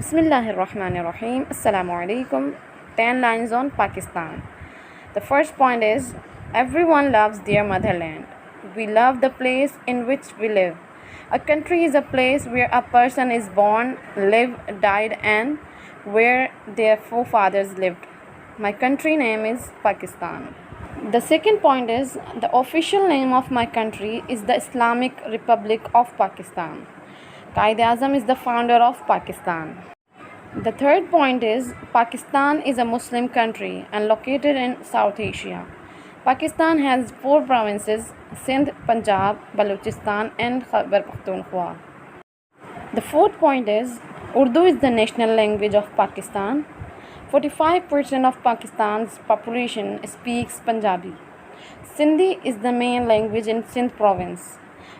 Bismillahirrahmanirrahim. Assalamu alaikum. 10 lines on Pakistan. The first point is everyone loves their motherland. We love the place in which we live. A country is a place where a person is born, lived, died, and where their forefathers lived. My country name is Pakistan. The second point is the official name of my country is the Islamic Republic of Pakistan. Quaid-e-Azam is the founder of Pakistan. The third point is Pakistan is a Muslim country and located in South Asia. Pakistan has 4 provinces: Sindh, Punjab, Balochistan, and Khyber Pakhtunkhwa. The fourth point is Urdu is the national language of Pakistan. 45% of Pakistan's population speaks Punjabi. Sindhi is the main language in Sindh province.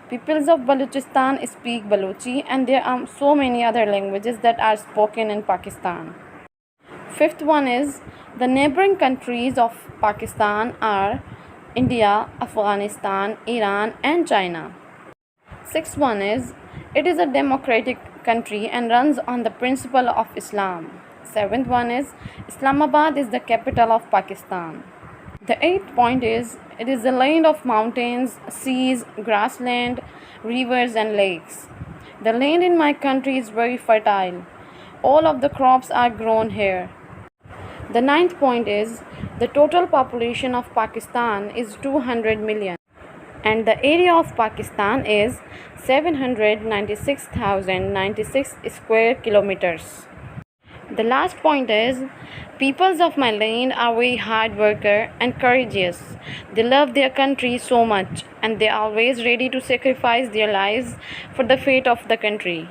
Peoples of Balochistan speak Balochi, and there are so many other languages that are spoken in Pakistan. Fifth one is the neighboring countries of Pakistan are India, Afghanistan, Iran, and China. Sixth one is it is a democratic country and runs on the principle of Islam. Seventh one is Islamabad is the capital of Pakistan. The eighth point is it is a land of mountains, seas, grassland, rivers, and lakes. The land in my country is very fertile. All of the crops are grown here. The ninth point is the total population of Pakistan is 200 million and the area of Pakistan is 796,096 square kilometers. The last point is peoples of my land are very hard worker and courageous. They love their country so much and they are always ready to sacrifice their lives for the fate of the country.